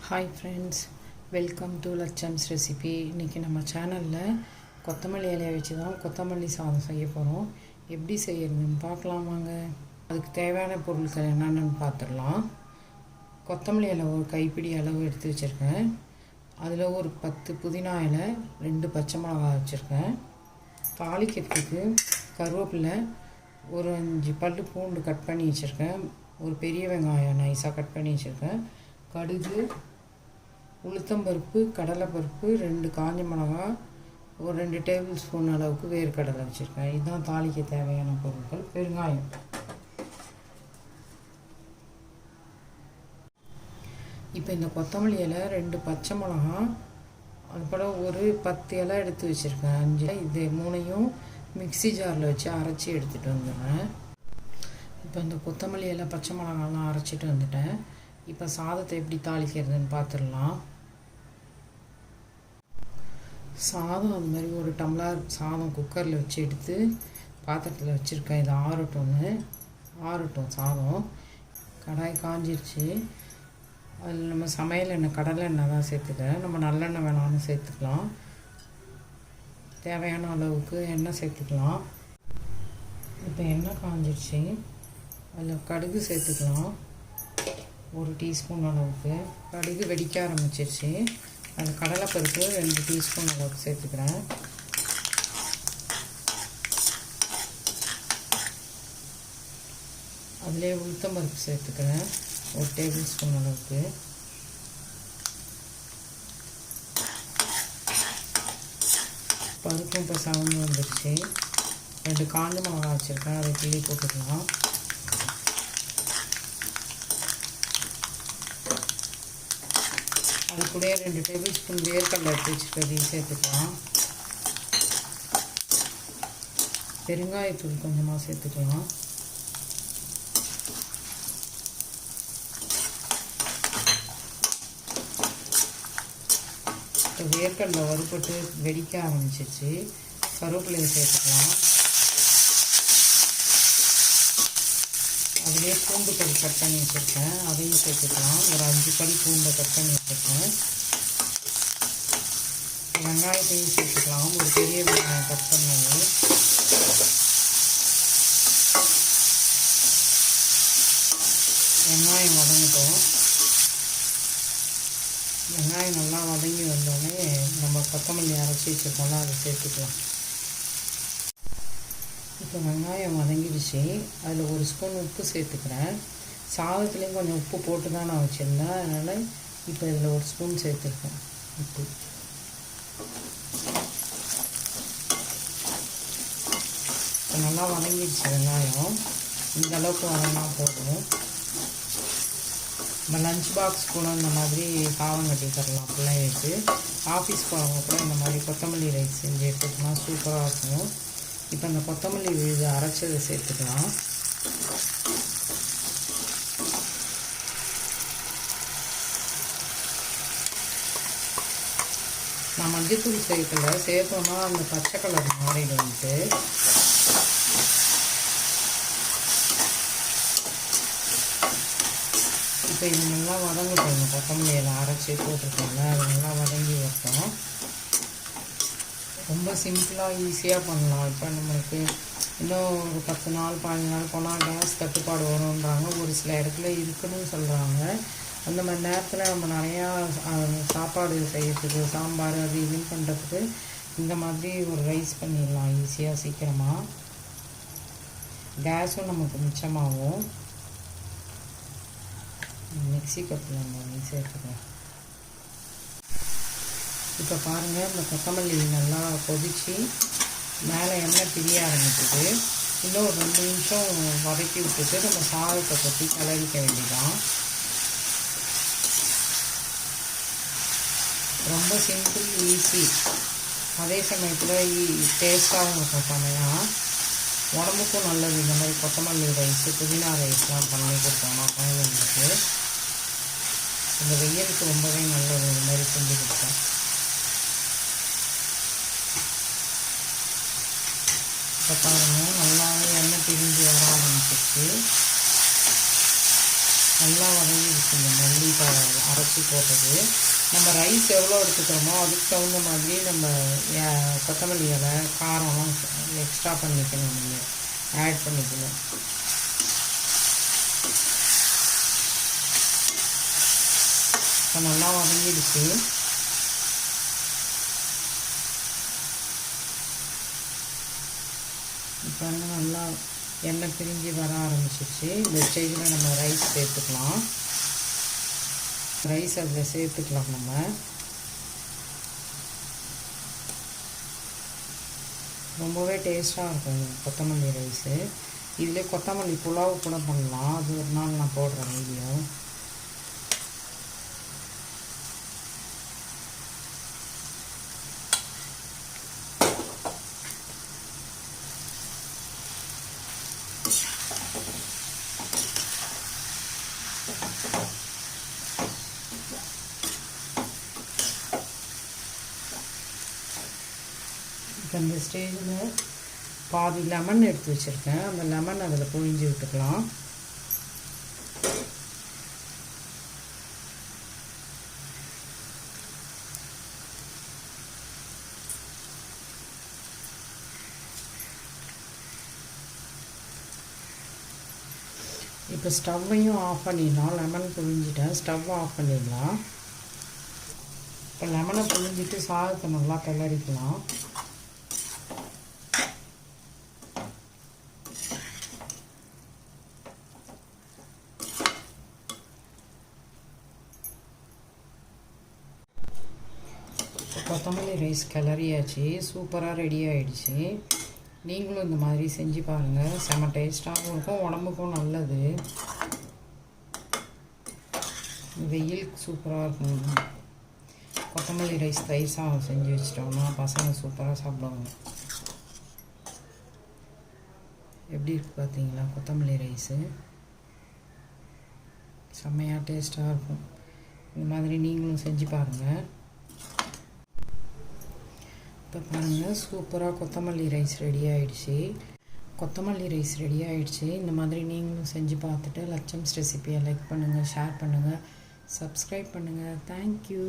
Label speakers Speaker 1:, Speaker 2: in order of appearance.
Speaker 1: Hi friends, welcome to லட்சம்ஸ் recipe. இன்றைக்கி நம்ம சேனலில் கொத்தமல்லி இலையை வச்சு தான் கொத்தமல்லி சாதம் செய்ய போகிறோம். எப்படி செய்யறதுன்னு பார்க்கலாம் வாங்க. அதுக்கு தேவையான பொருட்கள் என்னென்னு பார்த்துடலாம். கொத்தமல்லி இலை ஒரு கைப்பிடி அளவு எடுத்து வச்சுருக்கேன். அதில் ஒரு 10 புதினா இலை, 2 பச்சை மிளகாய் வச்சுருக்கேன். தாளிக்கிறதுக்கு கருவேப்பிலை, ஒரு 5 பல் பூண்டு கட் பண்ணி வச்சுருக்கேன். ஒரு பெரிய வெங்காயம் நைஸாக கட் பண்ணி வச்சுருக்கேன். கடுகு, உளுத்தம்பருப்பு, கடலைப்பருப்பு, 2 காஞ்ச மிளகாய், ஒரு 2 டேபிள் ஸ்பூன் அளவுக்கு வேர்க்கடலை வச்சுருக்கேன். இதுதான் தாளிக்க தேவையான பொருட்கள். பெருங்காயம், இப்போ இந்த கொத்தமல்லி இலை, 2 பச்சை மிளகாய், அதுக்கப்புறம் ஒரு 10 இலை எடுத்து வச்சுருக்கேன். 5 இது 3ஐயும் மிக்சி ஜாரில் வச்சு அரைச்சி எடுத்துகிட்டு வந்துடுறேன். இப்போ இந்த கொத்தமல்லி இலை, பச்சை மிளகாலாம் அரைச்சிட்டு வந்துட்டேன். இப்போ சாதத்தை எப்படி தாளிக்கிறதுன்னு பார்த்துடலாம். சாதம் அது மாதிரி ஒரு டம்ளர் சாதம் குக்கரில் வச்சு எடுத்து பாத்திரத்தில் வச்சுருக்கேன். இது ஆறட்டும் சாதம். கடாய் காஞ்சிருச்சு. அதில் நம்ம சமையல் எண்ணெய், கடலை எண்ணெய் தான் சேர்த்துக்கிறேன். நம்ம நல்லெண்ணெய் வேணாலும் சேர்த்துக்கலாம். தேவையான அளவுக்கு எண்ணெய் சேர்த்துக்கலாம். இப்போ எண்ணெய் காஞ்சிருச்சு. அதில் கடுகு சேர்த்துக்கலாம். 1 டீஸ்பூன் அளவுக்கு. கடுகு வெடிக்க ஆரம்பிச்சிருச்சு. அது கடலைப்பருப்பு 2 டீஸ்பூன் அளவுக்கு சேர்த்துக்கிறேன். அதிலே உளுத்தம்பருப்பு சேர்த்துக்கிறேன், 1 டேபிள் ஸ்பூன் அளவுக்கு. பருப்பும் இப்போ சவந்து வந்துருச்சு. 2 காஞ்ச மிளகாய் வச்சுருக்கேன், அதை கிள்ளி போட்டுக்கலாம். அது கூட 2 டேபிள் ஸ்பூன் வேர்க்கடலை எடுத்து வச்சுருக்கதையும் சேர்த்துக்கலாம். பெருங்காயத்தூள் கொஞ்சமாக சேர்த்துக்கலாம். இப்போ வேர்க்கடலை வறுபட்டு வெடிக்க ஆரம்பிச்சிச்சு. கருவேப்பிலையை சேர்த்துக்கலாம். அதிலே பூண்டு பல் கட் பண்ணி வச்சுருக்கேன், அதையும் சேர்த்துக்கலாம். ஒரு 5 பல் பூண்டை கட் பண்ணி வச்சுருக்கேன். வெங்காயத்தையும் சேர்த்துக்கலாம். ஒரு பெரிய வெங்காயம் கட் பண்ணது. வெங்காயம் வதங்கட்டும். வெங்காயம் நல்லா வதங்கி வந்தோடனே நம்ம கொத்தமல்லி அரைச்சி வச்சுருக்கோம்ல, அதை சேர்த்துக்கலாம். இப்போ வெங்காயம் வதங்கிடுச்சு. அதில் 1 ஸ்பூன் உப்பு சேர்த்துக்கிறேன். சாதத்துலேயும் கொஞ்சம் உப்பு போட்டு தான் நான் வச்சுருந்தேன். அதனால் இப்போ இதில் 1 ஸ்பூன் சேர்த்துருக்கேன் உப்பு. இப்போ நல்லா வதங்கிடுச்சு வெங்காயம். இந்த அளவுக்கு வதங்கினா போதும். நம்ம லஞ்ச் பாக்ஸ் கூட இந்த மாதிரி சாதம் கட்டி தரலாம். பிள்ளைங்களுக்கு ஆஃபீஸ் போகிறவங்க கூட இந்த மாதிரி கொத்தமல்லி ரைஸ் செஞ்சு எடுத்துக்கினா சூப்பராக இருக்கும். இப்போ இந்த கொத்தமல்லி விழுது அரைச்சதை சேர்த்துக்கலாம். நான் மஞ்சத்தூள் சேர்த்தோம்னா அந்த பச்சை கலர் மாறிடும் வந்துட்டு. இப்போ இது நல்லா வதங்கட்டும். இந்த கொத்தமல்லியில் அரைச்சி போட்டிருக்கோம்ல, அது நல்லா வதங்கி வைப்போம். ரொம்ப சிம்பிளாக ஈஸியாக பண்ணலாம். இப்போ நம்மளுக்கு இன்னும் ஒரு 10 நாள் 15 நாள் போனால் கேஸ் தட்டுப்பாடு வரும்ன்றாங்க. ஒரு சில இடத்துல இருக்குன்னு சொல்கிறாங்க. அந்த மாதிரி நேரத்தில் நம்ம நிறையா சாப்பாடு செய்யறதுக்கு, சாம்பார் அது இதுன்னு பண்ணுறதுக்கு இந்த மாதிரி ஒரு ரைஸ் பண்ணிடலாம் ஈஸியாக, சீக்கிரமாக. கேஸும் நமக்கு மிச்சமாகும். மிக்ஸி கப்பில் நம்ம சேர்த்துக்கலாம். இப்போ பாருங்கள், இந்த கொத்தமல்லி நல்லா கொதித்து மேலே எண்ணெய் பிரிய ஆரம்பிக்குது. இன்னும் ஒரு 2 நிமிஷம் வதக்கி விட்டுட்டு நம்ம சாதத்தை கொட்டி கிளறிக்க வேண்டியதான். ரொம்ப சிம்பிள், ஈஸி, அதே சமயத்தில் டேஸ்ட்டாகவும் இருக்கும். செமையாக உடம்புக்கும் நல்லது. இந்த மாதிரி கொத்தமல்லி ரைஸு, புதினா ரைஸ்லாம் பண்ணி கொடுத்தோம்னா குழந்தைங்களுக்கு இந்த வெயிலுக்கு ரொம்பவே நல்லது. இந்த மாதிரி செஞ்சு கொடுத்தோம். இப்போ பாருங்கள், நல்லாவே எண்ணெய் பிரிஞ்சு வர ஆரம்பிச்சிச்சு. நல்லா வதங்கிடுச்சு இந்த மல்லி அரைச்சி போட்டது. நம்ம ரைஸ் எவ்வளோ எடுத்துக்கிறோமோ அதுக்கு தகுந்த மாதிரி நம்ம கொத்தமல்லி இலை காரம்லாம் எக்ஸ்ட்ரா பண்ணிக்கணும், நீங்கள் ஆட் பண்ணிக்கணும். இப்போ நல்லா வதங்கிடுச்சு. இப்போ நல்லா எண்ணெய் பிரிஞ்சு வர ஆரம்பிச்சிருச்சு. இந்த ஸ்டேஜில் நம்ம ரைஸ் சேர்த்துக்கலாம். ரைஸ் அதில் சேர்த்துக்கலாம். நம்ம ரொம்பவே டேஸ்ட்டாக இருக்கும் கொத்தமல்லி ரைஸு. இதிலே கொத்தமல்லி புலாவு கூட பண்ணலாம், அது ஒரு நாள் நான் போடுறேன் வீடியோ. இப்போ இந்த ஸ்டேஜில் பாதி லெமன் எடுத்து வச்சுருக்கேன், அந்த லெமன் அதில் புழிஞ்சு விட்டுக்கலாம். இப்போ ஸ்டவ்வையும் ஆஃப் பண்ணிடலாம். லெமன் புழிஞ்சிட்டேன், ஸ்டவ் ஆஃப் பண்ணிடலாம். இப்போ லெமனை புழிஞ்சிட்டு சாதத்தை நல்லா கிளறிக்கலாம். கொத்தமல்லி ரைஸ் கிளறியாச்சு, சூப்பராக ரெடி ஆகிடுச்சு. நீங்களும் இந்த மாதிரி செஞ்சு பாருங்கள், செம்ம டேஸ்ட்டாகவும் இருக்கும், உடம்புக்கும் நல்லது. வெயிலுக்கு சூப்பராக இருக்கும். கொத்தமல்லி ரைஸ் தயிர் சாதம் செஞ்சு வச்சிட்டோம்னா பசங்க சூப்பராக சாப்பிடுவாங்க. எப்படி இருக்குது பார்த்தீங்களா? கொத்தமல்லி ரைஸு செம்மையாக டேஸ்ட்டாக இருக்கும். இந்த மாதிரி நீங்களும் செஞ்சு பாருங்கள். இப்போ பாருங்கள், சூப்பராக கொத்தமல்லி ரைஸ் ரெடி ஆகிடுச்சு. கொத்தமல்லி ரைஸ் ரெடி ஆகிடுச்சு. இந்த மாதிரி நீங்களும் செஞ்சு பார்த்துட்டு லட்சம்ஸ் ரெசிபியை லைக் பண்ணுங்கள், ஷேர் பண்ணுங்கள், சப்ஸ்கிரைப் பண்ணுங்கள். தேங்க்யூ.